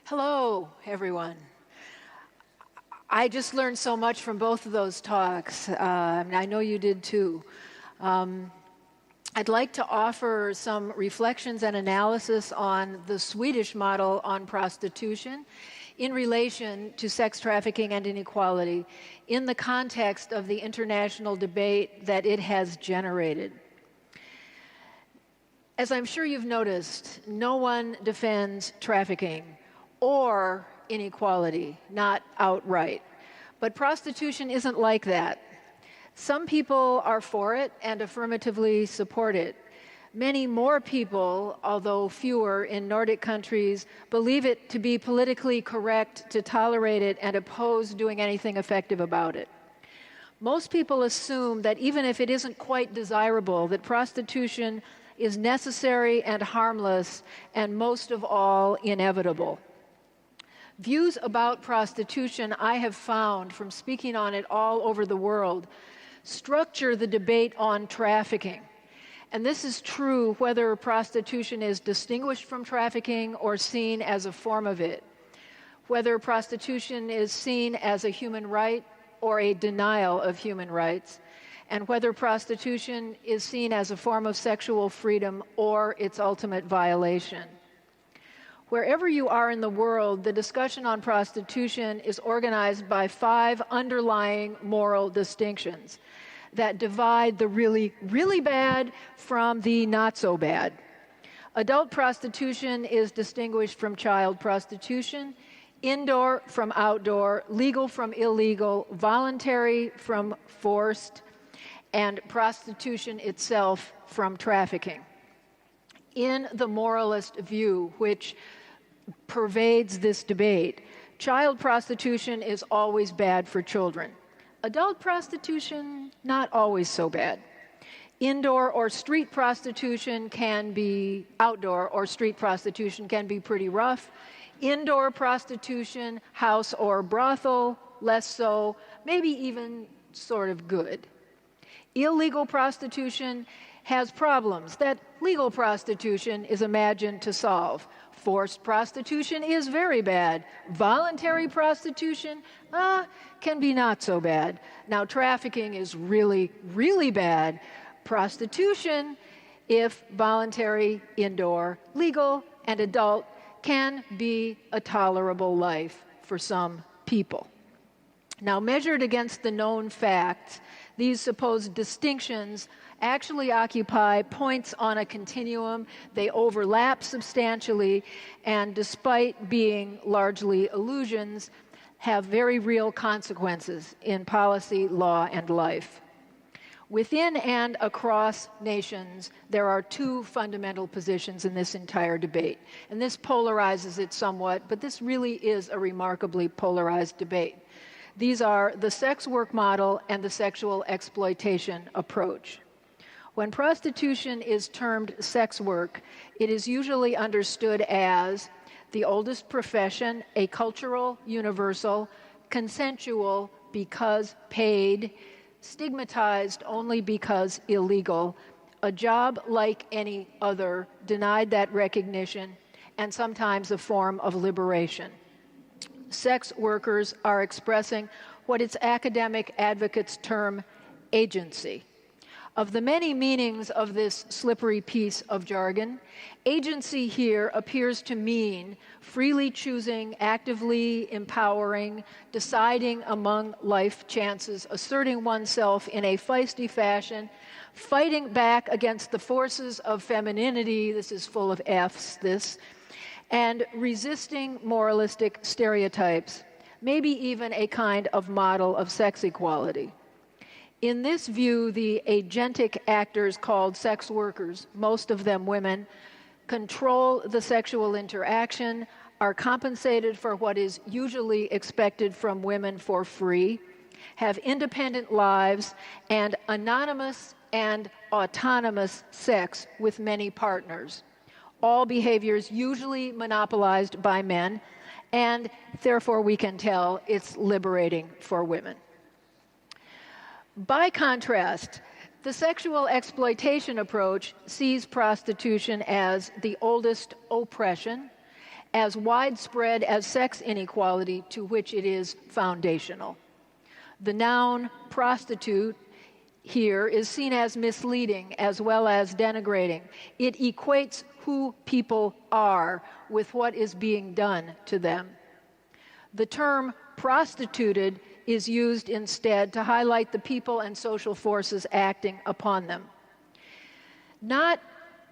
Hello, everyone. I just learned so much from both of those talks. I know you did too. I'd like to offer some reflections and analysis on the Swedish model on prostitution in relation to sex trafficking and inequality in the context of the international debate that it has generated. As I'm sure you've noticed, no one defends trafficking or inequality, not outright. But prostitution isn't like that. Some people are for it and affirmatively support it. Many more people, although fewer in Nordic countries, believe it to be politically correct to tolerate it and oppose doing anything effective about it. Most people assume that even if it isn't quite desirable, that prostitution is necessary and harmless, and most of all, inevitable. Views about prostitution, I have found from speaking on it all over the world, structure the debate on trafficking. And this is true whether prostitution is distinguished from trafficking or seen as a form of it, whether prostitution is seen as a human right or a denial of human rights, and whether prostitution is seen as a form of sexual freedom or its ultimate violation. Wherever you are in the world, the discussion on prostitution is organized by 5 underlying moral distinctions that divide the really, really bad from the not so bad. Adult prostitution is distinguished from child prostitution, indoor from outdoor, legal from illegal, voluntary from forced, and prostitution itself from trafficking. In the moralist view, which pervades this debate, child prostitution is always bad for children. Adult prostitution, not always so bad. Indoor or street prostitution can be, outdoor or street prostitution can be pretty rough. Indoor prostitution, house or brothel, less so, maybe even sort of good. Illegal prostitution has problems that legal prostitution is imagined to solve. Forced prostitution is very bad. Voluntary prostitution can be not so bad. Now, trafficking is really, really bad. Prostitution, if voluntary, indoor, legal, and adult, can be a tolerable life for some people. Now, measured against the known facts, these supposed distinctions actually occupy points on a continuum. They overlap substantially, and despite being largely illusions, have very real consequences in policy, law, and life. Within and across nations, there are 2 fundamental positions in this entire debate. And this polarizes it somewhat, but this really is a remarkably polarized debate. These are the sex work model and the sexual exploitation approach. When prostitution is termed sex work, it is usually understood as the oldest profession, a cultural universal, consensual because paid, stigmatized only because illegal, a job like any other, denied that recognition, and sometimes a form of liberation. Sex workers are expressing what its academic advocates term agency. Of the many meanings of this slippery piece of jargon, agency here appears to mean freely choosing, actively empowering, deciding among life chances, asserting oneself in a feisty fashion, fighting back against the forces of femininity, this is full of F's, this, and resisting moralistic stereotypes, maybe even a kind of model of sex equality. In this view, the agentic actors called sex workers, most of them women, control the sexual interaction, are compensated for what is usually expected from women for free, have independent lives, and anonymous and autonomous sex with many partners. All behaviors usually monopolized by men, and therefore we can tell it's liberating for women. By contrast, the sexual exploitation approach sees prostitution as the oldest oppression as widespread as sex inequality, to which it is foundational. The noun prostitute here is seen as misleading as well as denigrating. It equates who people are with what is being done to them. The term prostituted is used instead to highlight the people and social forces acting upon them. Not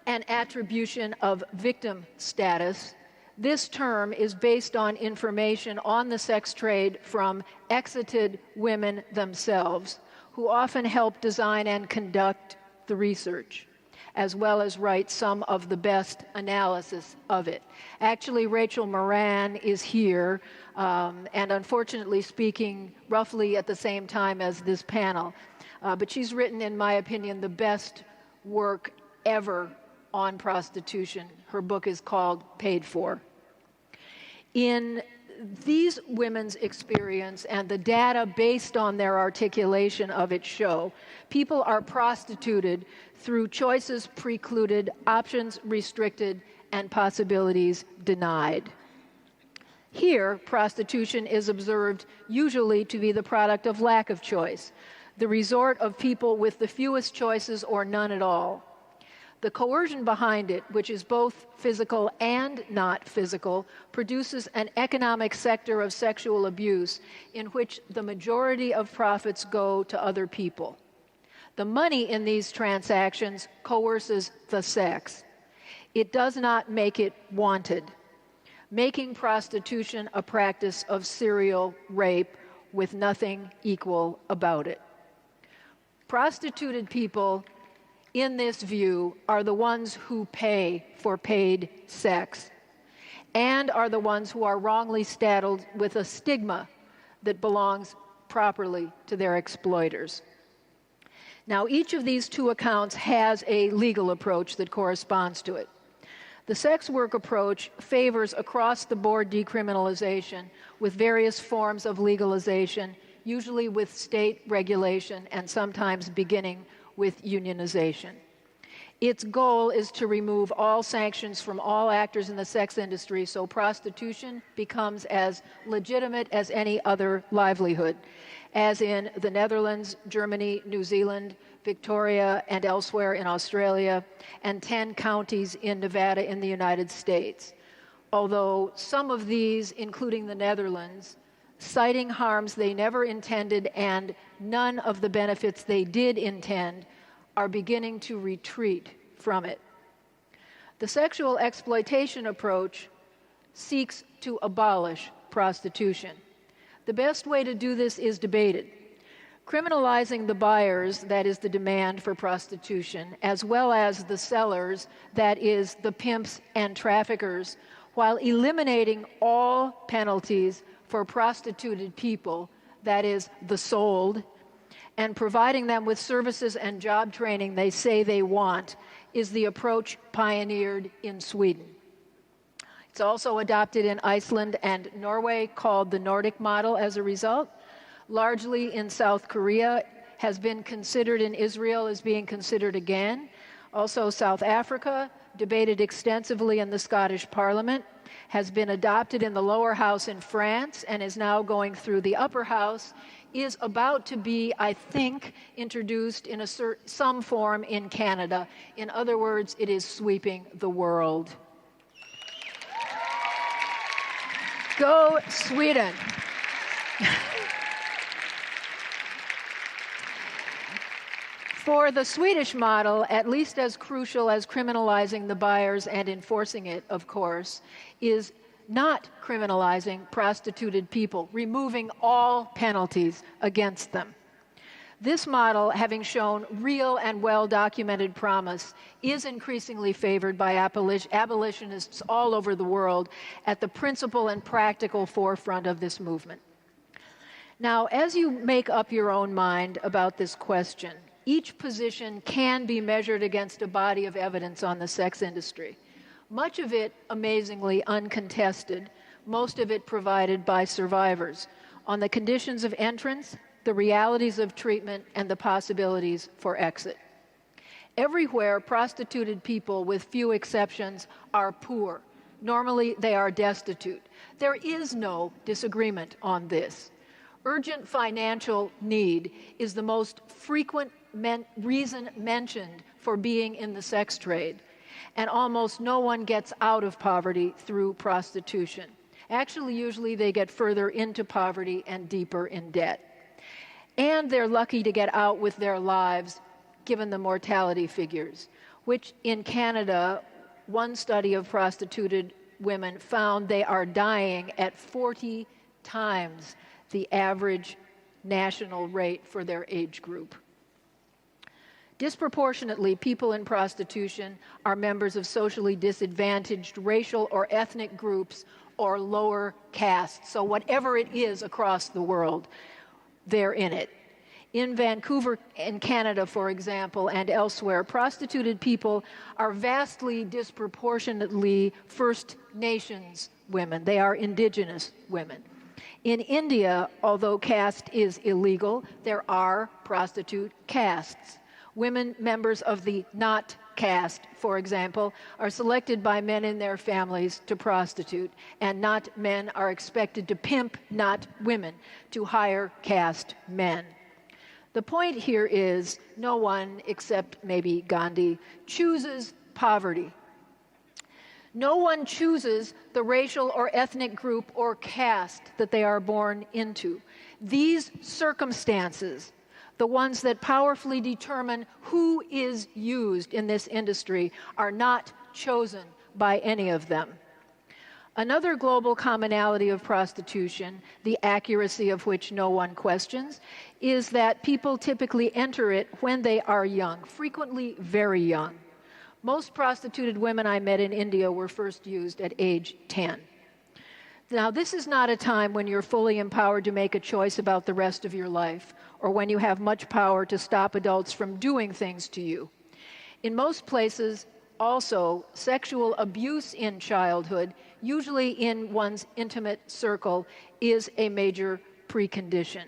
an attribution of victim status, this term is based on information on the sex trade from exited women themselves, who often help design and conduct the research, as well as write some of the best analysis of it. Actually, Rachel Moran is here, and unfortunately speaking roughly at the same time as this panel. But she's written, in my opinion, the best work ever on prostitution. Her book is called Paid For. In these women's experience and the data based on their articulation of it show, people are prostituted through choices precluded, options restricted, and possibilities denied. Here, prostitution is observed usually to be the product of lack of choice, the resort of people with the fewest choices or none at all. The coercion behind it, which is both physical and not physical, produces an economic sector of sexual abuse in which the majority of profits go to other people. The money in these transactions coerces the sex. It does not make it wanted, making prostitution a practice of serial rape with nothing equal about it. Prostituted people, in this view, are the ones who pay for paid sex and are the ones who are wrongly saddled with a stigma that belongs properly to their exploiters. Now, each of these two accounts has a legal approach that corresponds to it. The sex work approach favors across-the-board decriminalization with various forms of legalization, usually with state regulation and sometimes beginning with unionization. Its goal is to remove all sanctions from all actors in the sex industry so prostitution becomes as legitimate as any other livelihood, as in the Netherlands, Germany, New Zealand, Victoria, and elsewhere in Australia, and 10 counties in Nevada in the United States. Although some of these, including the Netherlands, citing harms they never intended and none of the benefits they did intend, are beginning to retreat from it. The sexual exploitation approach seeks to abolish prostitution. The best way to do this is debated. Criminalizing the buyers, that is the demand for prostitution, as well as the sellers, that is the pimps and traffickers, while eliminating all penalties for prostituted people, that is, the sold, and providing them with services and job training they say they want, is the approach pioneered in Sweden. It's also adopted in Iceland and Norway, called the Nordic model as a result. Largely in South Korea, has been considered in Israel, is being considered again. Also South Africa, debated extensively in the Scottish Parliament, has been adopted in the lower house in France and is now going through the upper house, is about to be, I think, introduced in some form in Canada. In other words, it is sweeping the world. Go Sweden! For the Swedish model, at least as crucial as criminalizing the buyers and enforcing it, of course, is not criminalizing prostituted people, removing all penalties against them. This model, having shown real and well-documented promise, is increasingly favored by abolitionists all over the world at the principal and practical forefront of this movement. Now, as you make up your own mind about this question, each position can be measured against a body of evidence on the sex industry. Much of it, amazingly, uncontested, most of it provided by survivors, on the conditions of entrance, the realities of treatment, and the possibilities for exit. Everywhere, prostituted people, with few exceptions, are poor, Normally, they are destitute. There is no disagreement on this. Urgent financial need is the most frequent reason mentioned for being in the sex trade, and almost no one gets out of poverty through prostitution. Actually, usually they get further into poverty and deeper in debt. And they're lucky to get out with their lives, given the mortality figures, which in Canada, one study of prostituted women found they are dying at 40 times the average national rate for their age group. Disproportionately, people in prostitution are members of socially disadvantaged racial or ethnic groups or lower castes. So whatever it is across the world, they're in it. In Vancouver, in Canada, for example, and elsewhere, prostituted people are vastly disproportionately First Nations women. They are Indigenous women. In India, although caste is illegal, there are prostitute castes. Women members of the not caste, for example, are selected by men in their families to prostitute, and not men are expected to pimp not women to higher caste men. The point here is no one, except maybe Gandhi, chooses poverty. No one chooses the racial or ethnic group or caste that they are born into. These circumstances, the ones that powerfully determine who is used in this industry, are not chosen by any of them. Another global commonality of prostitution, the accuracy of which no one questions, is that people typically enter it when they are young, frequently very young. Most prostituted women I met in India were first used at age 10. Now, this is not a time when you're fully empowered to make a choice about the rest of your life, or when you have much power to stop adults from doing things to you. In most places, also, sexual abuse in childhood, usually in one's intimate circle, is a major precondition.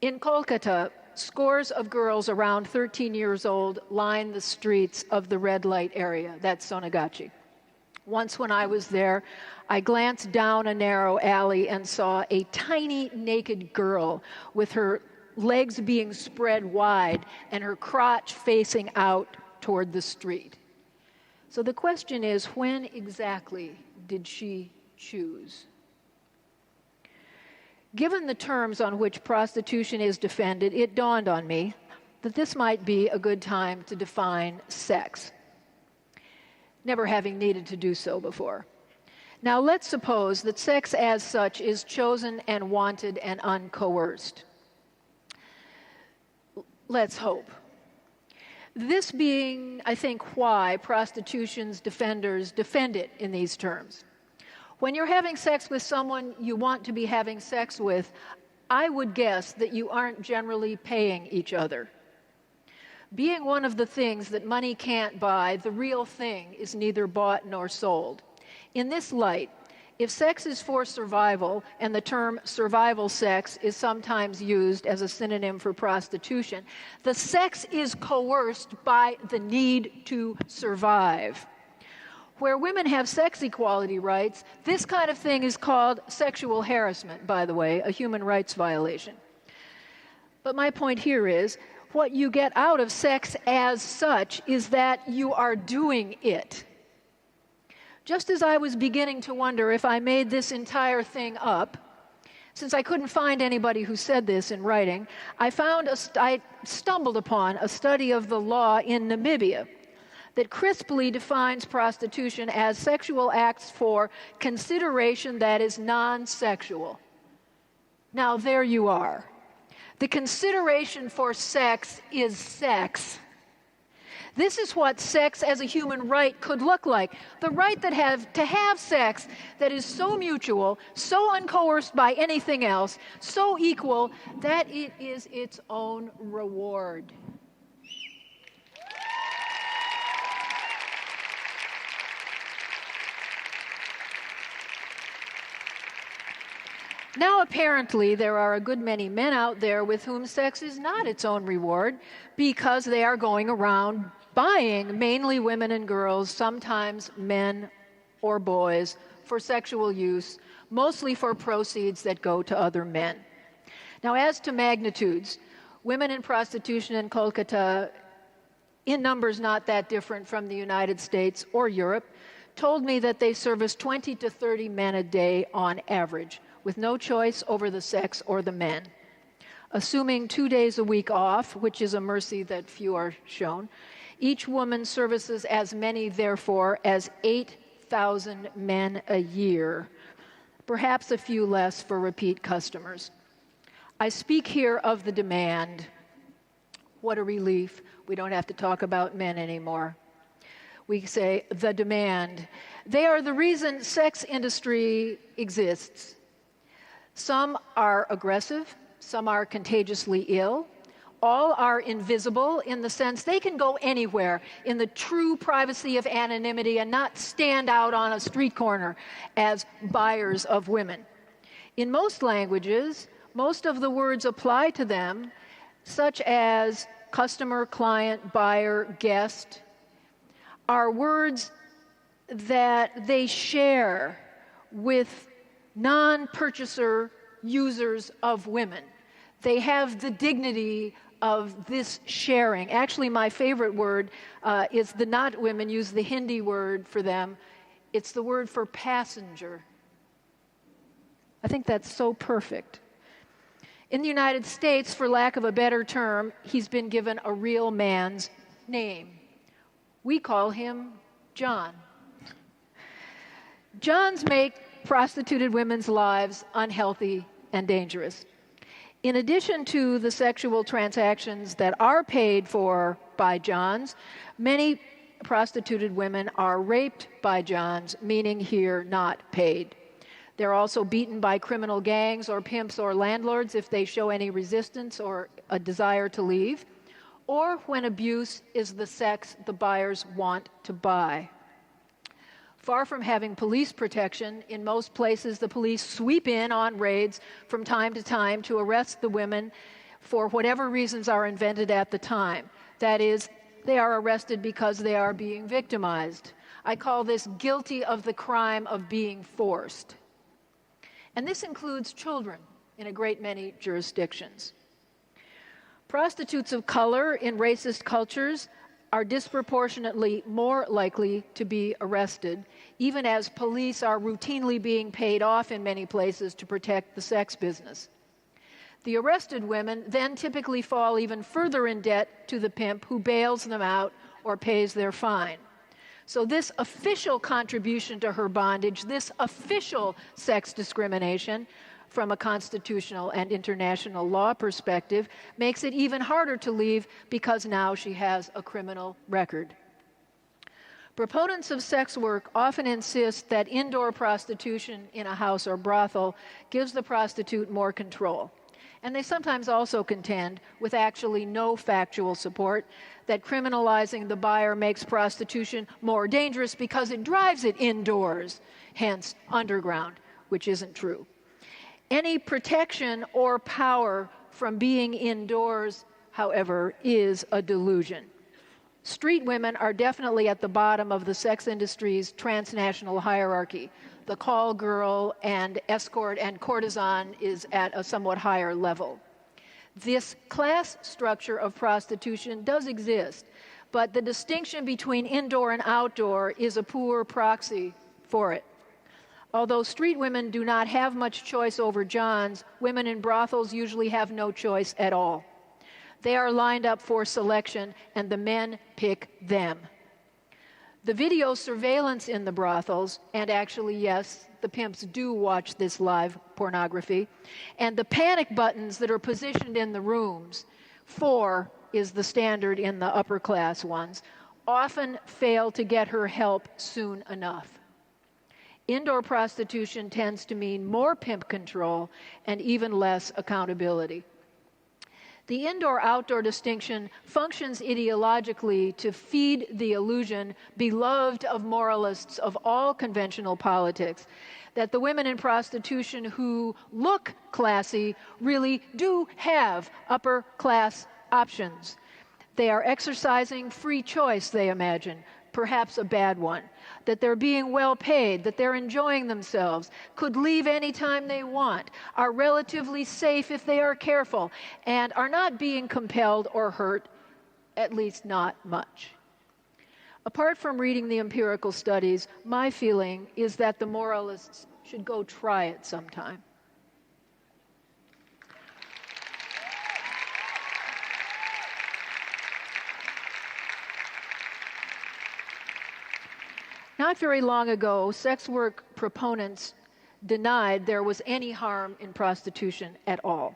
In Kolkata, scores of girls around 13 years old line the streets of the red light area. That's Sonagachi. Once when I was there, I glanced down a narrow alley and saw a tiny naked girl with her legs being spread wide and her crotch facing out toward the street. So the question is, when exactly did she choose? Given the terms on which prostitution is defended, it dawned on me that this might be a good time to define sex, never having needed to do so before. Now, let's suppose that sex as such is chosen and wanted and uncoerced. Let's hope. This being, I think, why prostitution's defenders defend it in these terms. When you're having sex with someone you want to be having sex with, I would guess that you aren't generally paying each other. Being one of the things that money can't buy, the real thing is neither bought nor sold. In this light, if sex is for survival, and the term survival sex is sometimes used as a synonym for prostitution, the sex is coerced by the need to survive. Where women have sex equality rights, this kind of thing is called sexual harassment, by the way, a human rights violation. But my point here is, what you get out of sex as such is that you are doing it. Just as I was beginning to wonder if I made this entire thing up, since I couldn't find anybody who said this in writing, I stumbled upon a study of the law in Namibia that crisply defines prostitution as sexual acts for consideration that is non-sexual. Now, there you are. The consideration for sex is sex. This is what sex as a human right could look like. The right to have sex that is so mutual, so uncoerced by anything else, so equal that it is its own reward. Now, apparently, there are a good many men out there with whom sex is not its own reward because they are going around buying mainly women and girls, sometimes men or boys, for sexual use, mostly for proceeds that go to other men. Now, as to magnitudes, women in prostitution in Kolkata, in numbers not that different from the United States or Europe, told me that they service 20 to 30 men a day on average, with no choice over the sex or the men. Assuming 2 days a week off, which is a mercy that few are shown, each woman services as many, therefore, as 8,000 men a year, perhaps a few less for repeat customers. I speak here of the demand. What a relief. We don't have to talk about men anymore. We say the demand. They are the reason sex industry exists. Some are aggressive, some are contagiously ill. All are invisible in the sense they can go anywhere in the true privacy of anonymity and not stand out on a street corner as buyers of women. In most languages, most of the words apply to them, such as customer, client, buyer, guest, are words that they share with non-purchaser users of women. They have the dignity of this sharing. Actually, my favorite word is the not women use the Hindi word for them. It's the word for passenger. I think that's so perfect. In the United States, for lack of a better term, he's been given a real man's name. We call him John. Johns make prostituted women's lives unhealthy and dangerous. In addition to the sexual transactions that are paid for by Johns, many prostituted women are raped by Johns, meaning here not paid. They're also beaten by criminal gangs or pimps or landlords if they show any resistance or a desire to leave, or when abuse is the sex the buyers want to buy. Far from having police protection, in most places the police sweep in on raids from time to time to arrest the women for whatever reasons are invented at the time. That is, they are arrested because they are being victimized. I call this guilty of the crime of being forced. And this includes children in a great many jurisdictions. Prostitutes of color in racist cultures are disproportionately more likely to be arrested, even as police are routinely being paid off in many places to protect the sex business. The arrested women then typically fall even further in debt to the pimp who bails them out or pays their fine. So this official contribution to her bondage, this official sex discrimination, from a constitutional and international law perspective, makes it even harder to leave because now she has a criminal record. Proponents of sex work often insist that indoor prostitution in a house or brothel gives the prostitute more control. And they sometimes also contend, with actually no factual support, that criminalizing the buyer makes prostitution more dangerous because it drives it indoors, hence underground, which isn't true. Any protection or power from being indoors, however, is a delusion. Street women are definitely at the bottom of the sex industry's transnational hierarchy. The call girl and escort and courtesan is at a somewhat higher level. This class structure of prostitution does exist, but the distinction between indoor and outdoor is a poor proxy for it. Although street women do not have much choice over Johns, women in brothels usually have no choice at all. They are lined up for selection, and the men pick them. The video surveillance in the brothels, and actually, yes, the pimps do watch this live pornography, and the panic buttons that are positioned in the rooms, 4 is the standard in the upper class ones, often fail to get her help soon enough. Indoor prostitution tends to mean more pimp control and even less accountability. The indoor-outdoor distinction functions ideologically to feed the illusion, beloved of moralists of all conventional politics, that the women in prostitution who look classy really do have upper-class options. They are exercising free choice, they imagine, perhaps a bad one, that they're being well paid, that they're enjoying themselves, could leave any time they want, are relatively safe if they are careful, and are not being compelled or hurt, at least not much. Apart from reading the empirical studies, my feeling is that the moralists should go try it sometime. Not very long ago, sex work proponents denied there was any harm in prostitution at all.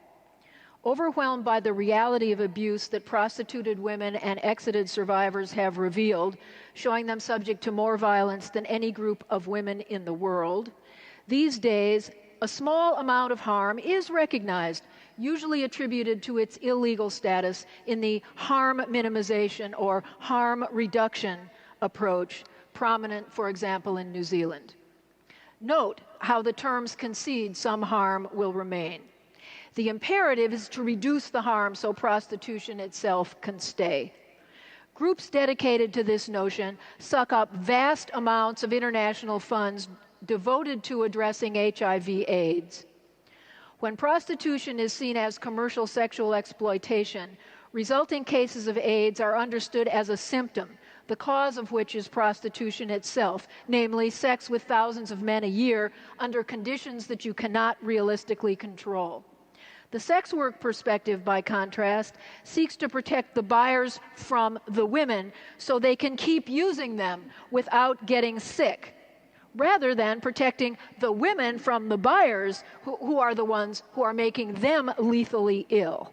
Overwhelmed by the reality of abuse that prostituted women and exited survivors have revealed, showing them subject to more violence than any group of women in the world, these days, a small amount of harm is recognized, usually attributed to its illegal status in the harm minimization or harm reduction approach, prominent, for example, in New Zealand. Note how the terms concede some harm will remain. The imperative is to reduce the harm so prostitution itself can stay. Groups dedicated to this notion suck up vast amounts of international funds devoted to addressing HIV/AIDS. When prostitution is seen as commercial sexual exploitation, resulting cases of AIDS are understood as a symptom, the cause of which is prostitution itself, namely sex with thousands of men a year under conditions that you cannot realistically control. The sex work perspective, by contrast, seeks to protect the buyers from the women so they can keep using them without getting sick, rather than protecting the women from the buyers who are the ones who are making them lethally ill.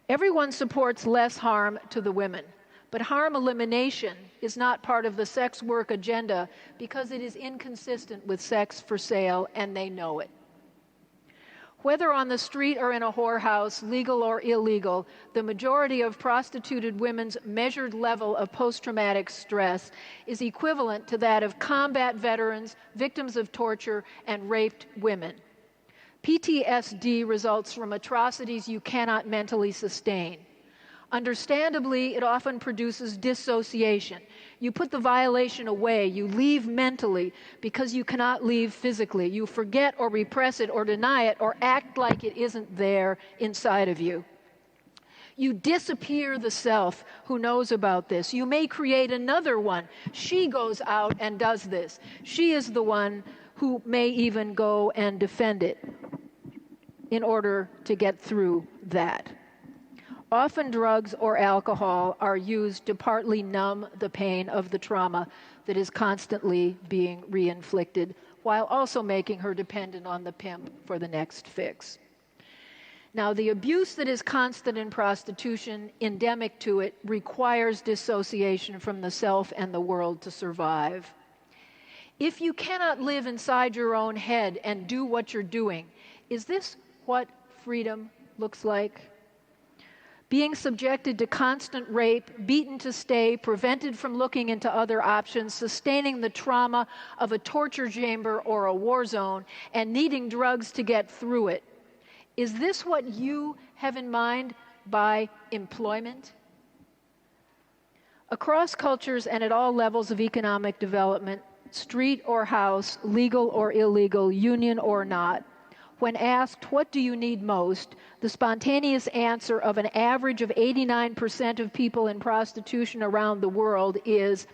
Everyone supports less harm to the women, but harm elimination is not part of the sex work agenda because it is inconsistent with sex for sale, and they know it. Whether on the street or in a whorehouse, legal or illegal, the majority of prostituted women's measured level of post-traumatic stress is equivalent to that of combat veterans, victims of torture, and raped women. PTSD results from atrocities you cannot mentally sustain. Understandably, it often produces dissociation. You put the violation away, you leave mentally because you cannot leave physically. You forget or repress it or deny it or act like it isn't there inside of you. You disappear the self who knows about this. You may create another one. She goes out and does this. She is the one who may even go and defend it in order to get through that. Often drugs or alcohol are used to partly numb the pain of the trauma that is constantly being reinflicted, while also making her dependent on the pimp for the next fix. Now, the abuse that is constant in prostitution, endemic to it, requires dissociation from the self and the world to survive. If you cannot live inside your own head and do what you're doing, is this what freedom looks like? Being subjected to constant rape, beaten to stay, prevented from looking into other options, sustaining the trauma of a torture chamber or a war zone, and needing drugs to get through it. Is this what you have in mind by employment? Across cultures and at all levels of economic development, street or house, legal or illegal, union or not, when asked, what do you need most, the spontaneous answer of an average of 89% of people in prostitution around the world is,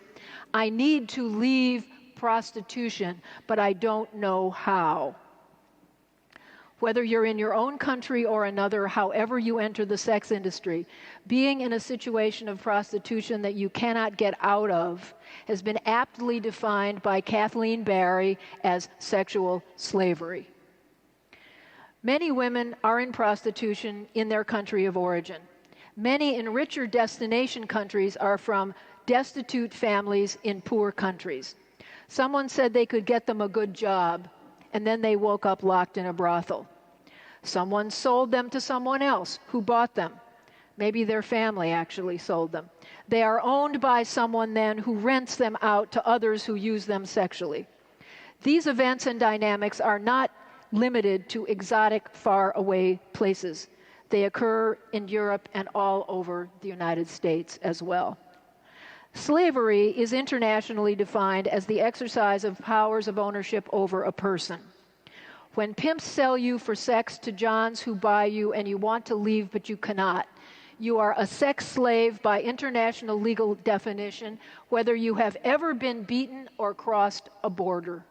I need to leave prostitution, but I don't know how. Whether you're in your own country or another, however you enter the sex industry, being in a situation of prostitution that you cannot get out of has been aptly defined by Kathleen Barry as sexual slavery. Many women are in prostitution in their country of origin. Many in richer destination countries are from destitute families in poor countries. Someone said they could get them a good job, and then they woke up locked in a brothel. Someone sold them to someone else who bought them. Maybe their family actually sold them. They are owned by someone then who rents them out to others who use them sexually. These events and dynamics are not limited to exotic, far-away places. They occur in Europe and all over the United States as well. Slavery is internationally defined as the exercise of powers of ownership over a person. When pimps sell you for sex to Johns who buy you and you want to leave but you cannot, you are a sex slave by international legal definition, whether you have ever been beaten or crossed a border.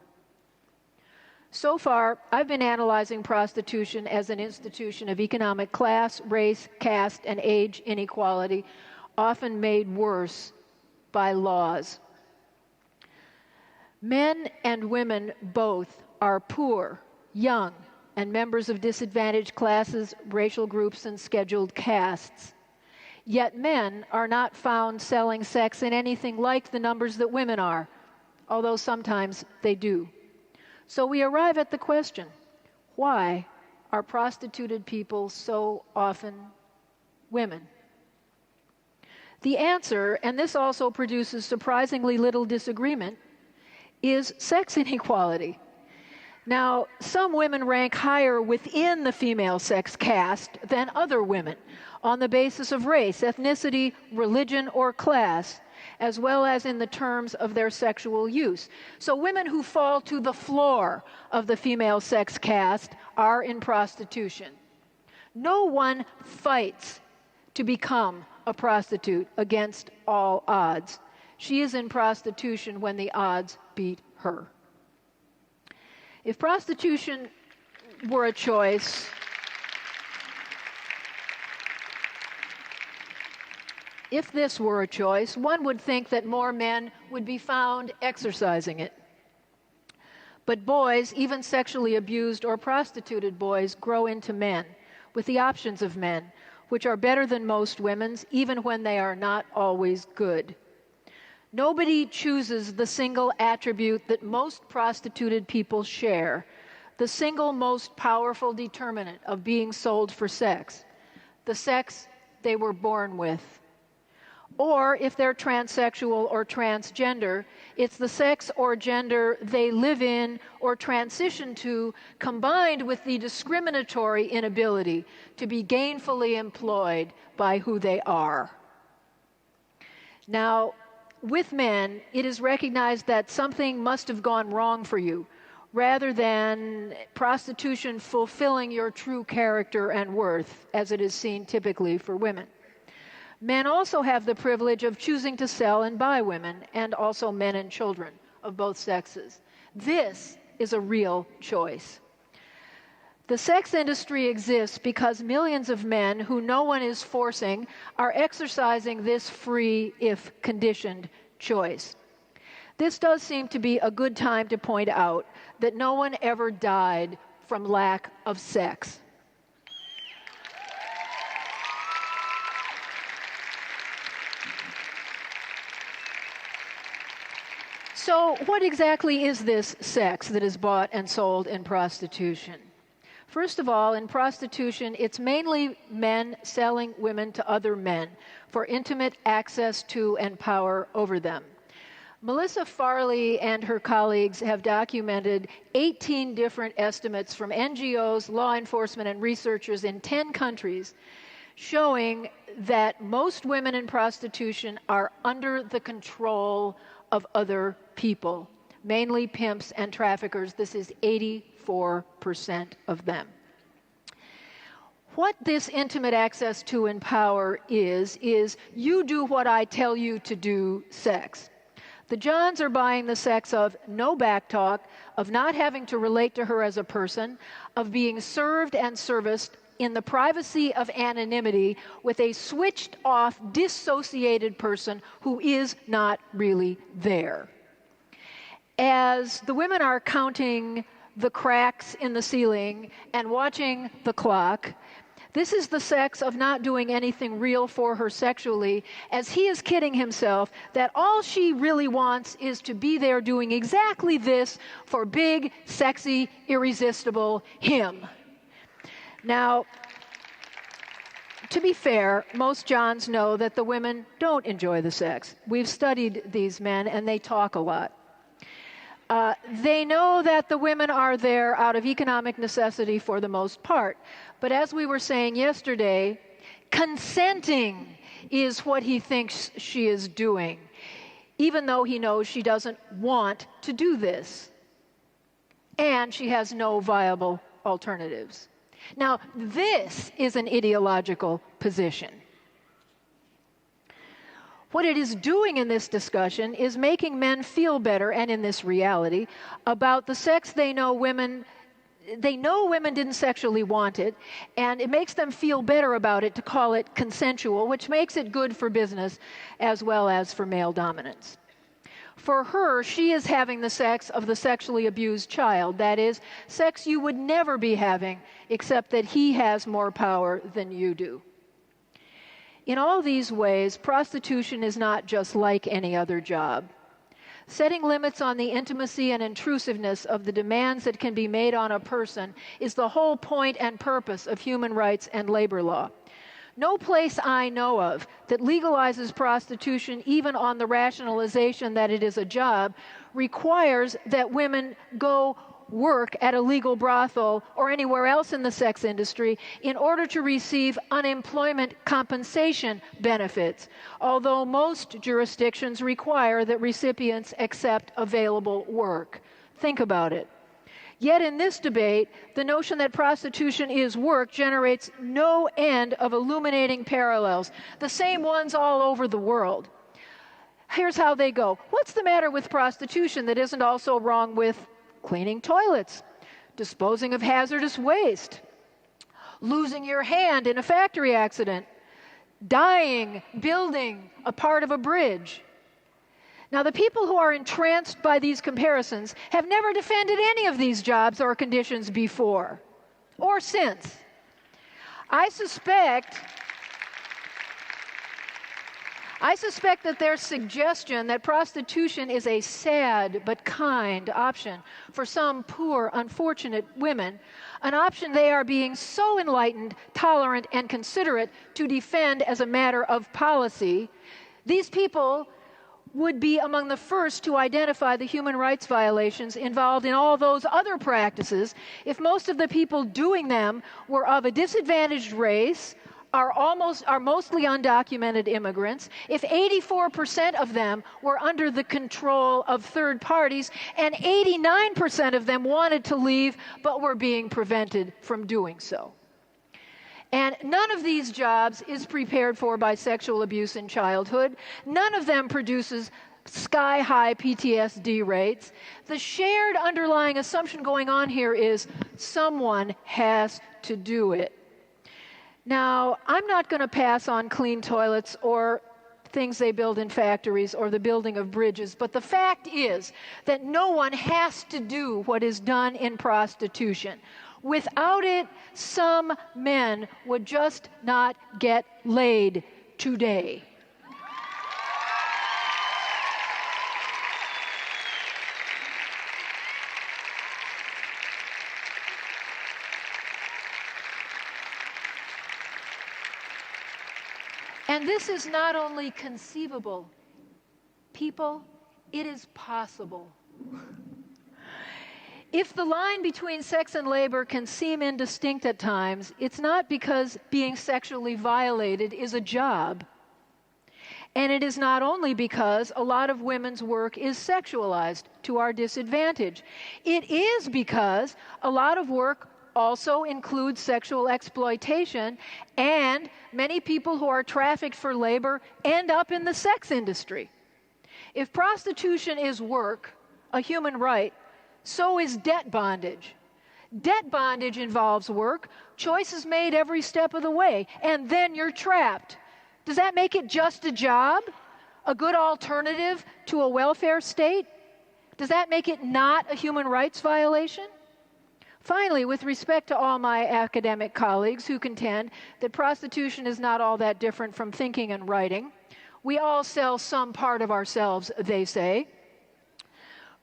So far, I've been analyzing prostitution as an institution of economic class, race, caste, and age inequality, often made worse by laws. Men and women both are poor, young, and members of disadvantaged classes, racial groups, and scheduled castes. Yet men are not found selling sex in anything like the numbers that women are, although sometimes they do. So we arrive at the question, why are prostituted people so often women? The answer, and this also produces surprisingly little disagreement, is sex inequality. Now, some women rank higher within the female sex caste than other women on the basis of race, ethnicity, religion, or class, as well as in the terms of their sexual use. So women who fall to the floor of the female sex caste are in prostitution. No one fights to become a prostitute against all odds. She is in prostitution when the odds beat her. If prostitution were a choice, if this were a choice, one would think that more men would be found exercising it. But boys, even sexually abused or prostituted boys, grow into men with the options of men, which are better than most women's, even when they are not always good. Nobody chooses the single attribute that most prostituted people share, the single most powerful determinant of being sold for sex, the sex they were born with. Or if they're transsexual or transgender, it's the sex or gender they live in or transition to, combined with the discriminatory inability to be gainfully employed by who they are. Now, with men, it is recognized that something must have gone wrong for you, rather than prostitution fulfilling your true character and worth, as it is seen typically for women. Men also have the privilege of choosing to sell and buy women, and also men and children of both sexes. This is a real choice. The sex industry exists because millions of men who no one is forcing are exercising this free, if conditioned, choice. This does seem to be a good time to point out that no one ever died from lack of sex. So what exactly is this sex that is bought and sold in prostitution? First of all, in prostitution, it's mainly men selling women to other men for intimate access to and power over them. Melissa Farley and her colleagues have documented 18 different estimates from NGOs, law enforcement, and researchers in 10 countries showing that most women in prostitution are under the control of other people, mainly pimps and traffickers. This is 84% of them. What this intimate access to and power is you do what I tell you to do sex. The Johns are buying the sex of no backtalk, of not having to relate to her as a person, of being served and serviced in the privacy of anonymity with a switched-off, dissociated person who is not really there. As the women are counting the cracks in the ceiling and watching the clock, this is the sex of not doing anything real for her sexually, as he is kidding himself that all she really wants is to be there doing exactly this for big, sexy, irresistible him. Now, to be fair, most Johns know that the women don't enjoy the sex. We've studied these men, and they talk a lot. They know that the women are there out of economic necessity for the most part. But as we were saying yesterday, consenting is what he thinks she is doing, even though he knows she doesn't want to do this. And she has no viable alternatives. Now, this is an ideological position. What it is doing in this discussion is making men feel better, and in this reality, about the sex they know women didn't sexually want it, and it makes them feel better about it to call it consensual, which makes it good for business as well as for male dominance. For her, she is having the sex of the sexually abused child. That is, sex you would never be having, except that he has more power than you do. In all these ways, prostitution is not just like any other job. Setting limits on the intimacy and intrusiveness of the demands that can be made on a person is the whole point and purpose of human rights and labor law. No place I know of that legalizes prostitution, even on the rationalization that it is a job, requires that women go work at a legal brothel or anywhere else in the sex industry in order to receive unemployment compensation benefits, although most jurisdictions require that recipients accept available work. Think about it. Yet in this debate, the notion that prostitution is work generates no end of illuminating parallels, the same ones all over the world. Here's how they go. What's the matter with prostitution that isn't also wrong with cleaning toilets, disposing of hazardous waste, losing your hand in a factory accident, dying, building a part of a bridge? Now, the people who are entranced by these comparisons have never defended any of these jobs or conditions before or since. I suspect that their suggestion that prostitution is a sad but kind option for some poor, unfortunate women, an option they are being so enlightened, tolerant, and considerate to defend as a matter of policy, these people would be among the first to identify the human rights violations involved in all those other practices if most of the people doing them were of a disadvantaged race, are mostly undocumented immigrants, if 84% of them were under the control of third parties, and 89% of them wanted to leave but were being prevented from doing so. And none of these jobs is prepared for by sexual abuse in childhood. None of them produces sky-high PTSD rates. The shared underlying assumption going on here is someone has to do it. Now, I'm not going to pass on clean toilets or things they build in factories or the building of bridges, but the fact is that no one has to do what is done in prostitution. Without it, some men would just not get laid today. And this is not only conceivable, people, it is possible. If the line between sex and labor can seem indistinct at times, it's not because being sexually violated is a job. And it is not only because a lot of women's work is sexualized to our disadvantage. It is because a lot of work also includes sexual exploitation, and many people who are trafficked for labor end up in the sex industry. If prostitution is work, a human right, so is debt bondage. Debt bondage involves work, choices made every step of the way, and then you're trapped. Does that make it just a job? A good alternative to a welfare state? Does that make it not a human rights violation? Finally, with respect to all my academic colleagues who contend that prostitution is not all that different from thinking and writing, we all sell some part of ourselves, they say.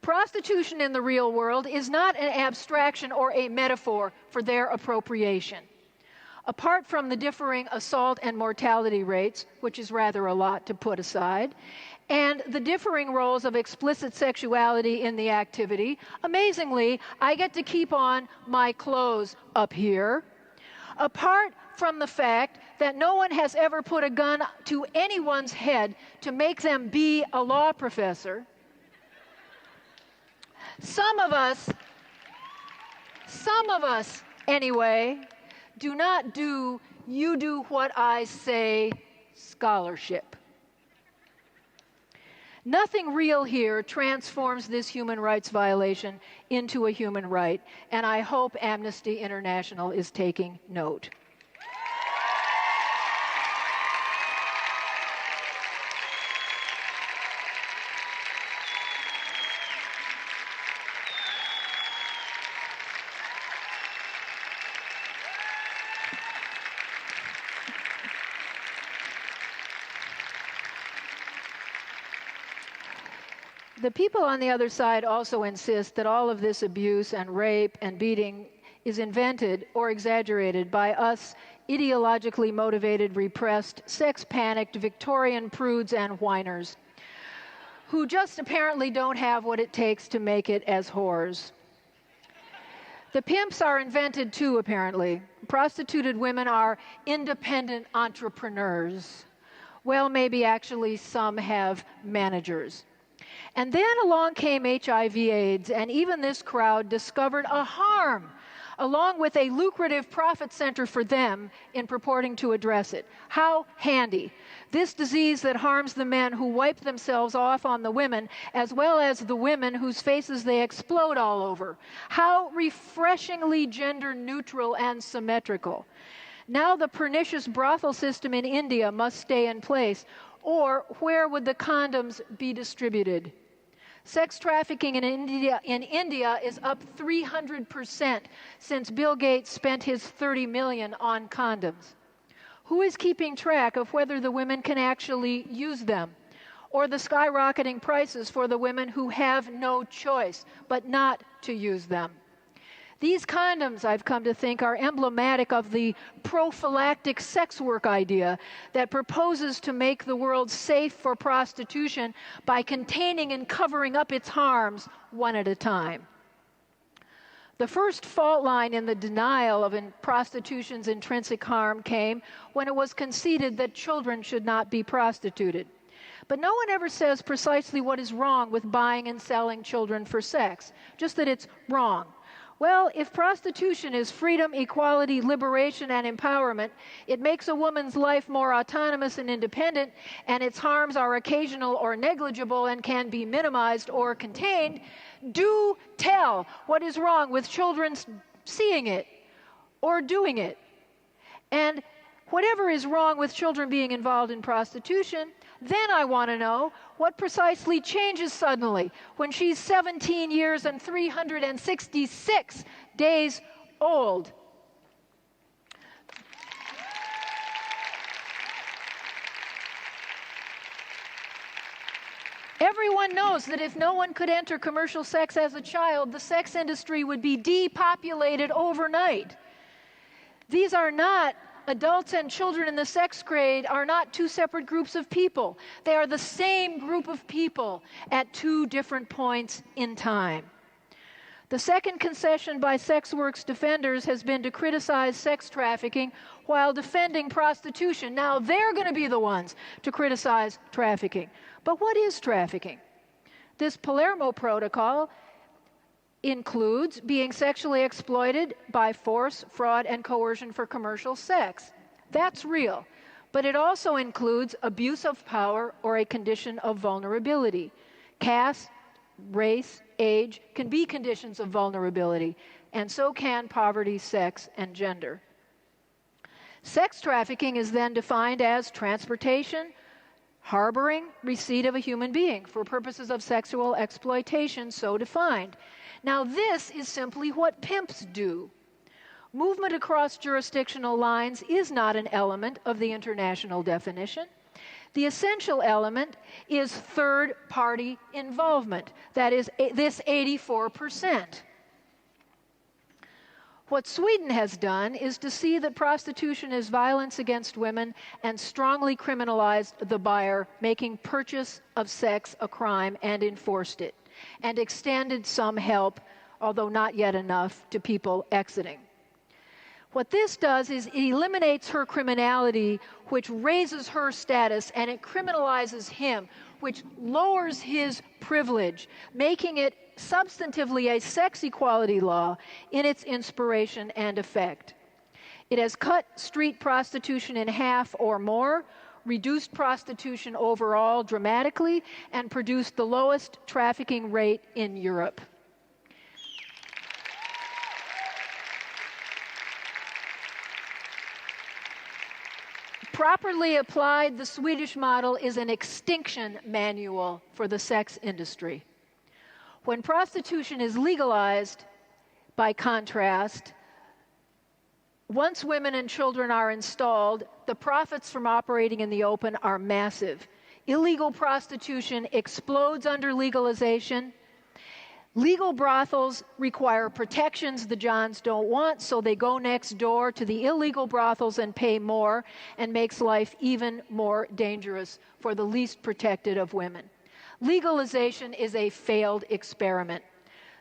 Prostitution in the real world is not an abstraction or a metaphor for their appropriation. apart from the differing assault and mortality rates, which is rather a lot to put aside, and the differing roles of explicit sexuality in the activity, amazingly, I get to keep on my clothes up here, apart from the fact that no one has ever put a gun to anyone's head to make them be a law professor. Some of us anyway, do not do you do what I say scholarship. Nothing real here transforms this human rights violation into a human right, and I hope Amnesty International is taking note. The people on the other side also insist that all of this abuse and rape and beating is invented or exaggerated by us ideologically motivated, repressed, sex-panicked Victorian prudes and whiners who just apparently don't have what it takes to make it as whores. The pimps are invented too, apparently. Prostituted women are independent entrepreneurs. Well, maybe actually some have managers. And then along came HIV/AIDS, and even this crowd discovered a harm, along with a lucrative profit center for them in purporting to address it. How handy. This disease that harms the men who wipe themselves off on the women, as well as the women whose faces they explode all over. How refreshingly gender neutral and symmetrical. Now the pernicious brothel system in India must stay in place, or where would the condoms be distributed? Sex trafficking in India is up 300% since Bill Gates spent his $30 million on condoms. Who is keeping track of whether the women can actually use them? Or the skyrocketing prices for the women who have no choice but not to use them? These condoms, I've come to think, are emblematic of the prophylactic sex work idea that proposes to make the world safe for prostitution by containing and covering up its harms one at a time. The first fault line in the denial of prostitution's intrinsic harm came when it was conceded that children should not be prostituted. But no one ever says precisely what is wrong with buying and selling children for sex, just that it's wrong. Well, if prostitution is freedom, equality, liberation, and empowerment, it makes a woman's life more autonomous and independent, and its harms are occasional or negligible and can be minimized or contained. Do tell what is wrong with children seeing it or doing it. And whatever is wrong with children being involved in prostitution, then I want to know what precisely changes suddenly when she's 17 years and 366 days old. Everyone knows that if no one could enter commercial sex as a child, the sex industry would be depopulated overnight. These are not adults and children in the sex trade are not two separate groups of people. They are the same group of people at two different points in time. The second concession by sex work's defenders has been to criticize sex trafficking while defending prostitution. Now they're going to be the ones to criticize trafficking. But what is trafficking? This Palermo Protocol includes being sexually exploited by force, fraud, and coercion for commercial sex. That's real. But it also includes abuse of power or a condition of vulnerability. Caste, race, age can be conditions of vulnerability, and so can poverty, sex, and gender. Sex trafficking is then defined as transportation, harboring, receipt of a human being for purposes of sexual exploitation, so defined. Now, this is simply what pimps do. Movement across jurisdictional lines is not an element of the international definition. The essential element is third-party involvement, that is, this 84%. What Sweden has done is to see that prostitution is violence against women and strongly criminalized the buyer, making purchase of sex a crime, and enforced it, and extended some help, although not yet enough, to people exiting. What this does is it eliminates her criminality, which raises her status, and it criminalizes him, which lowers his privilege, making it substantively a sex equality law in its inspiration and effect. It has cut street prostitution in half or more, reduced prostitution overall dramatically, and produced the lowest trafficking rate in Europe. Properly applied, the Swedish model is an extinction manual for the sex industry. When prostitution is legalized, by contrast, once women and children are installed, the profits from operating in the open are massive. Illegal prostitution explodes under legalization. Legal brothels require protections the Johns don't want, so they go next door to the illegal brothels and pay more, and makes life even more dangerous for the least protected of women. Legalization is a failed experiment.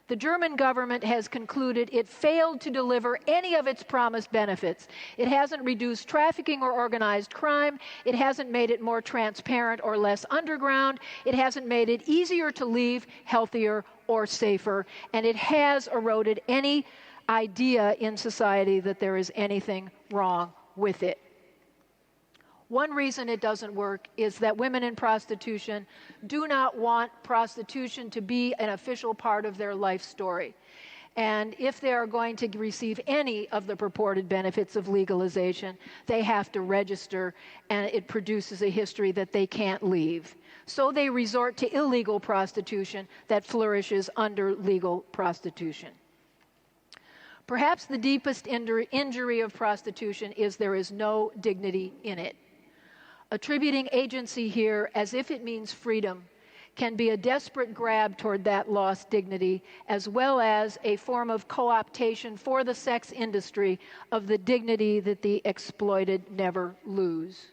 The German government has concluded it failed to deliver any of its promised benefits. It hasn't reduced trafficking or organized crime. It hasn't made it more transparent or less underground. It hasn't made it easier to leave, healthier, or safer. And it has eroded any idea in society that there is anything wrong with it. One reason it doesn't work is that women in prostitution do not want prostitution to be an official part of their life story. And if they are going to receive any of the purported benefits of legalization, they have to register, and it produces a history that they can't leave. So they resort to illegal prostitution that flourishes under legal prostitution. Perhaps the deepest injury of prostitution is there is no dignity in it. Attributing agency here as if it means freedom can be a desperate grab toward that lost dignity, as well as a form of co-optation for the sex industry of the dignity that the exploited never lose.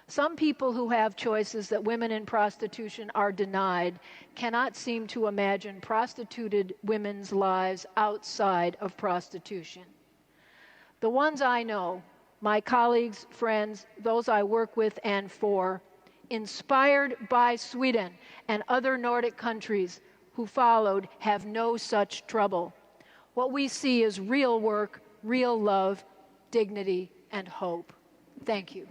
Some people who have choices that women in prostitution are denied cannot seem to imagine prostituted women's lives outside of prostitution. The ones I know, my colleagues, friends, those I work with and for, inspired by Sweden and other Nordic countries who followed, have no such trouble. What we see is real work, real love, dignity, and hope. Thank you.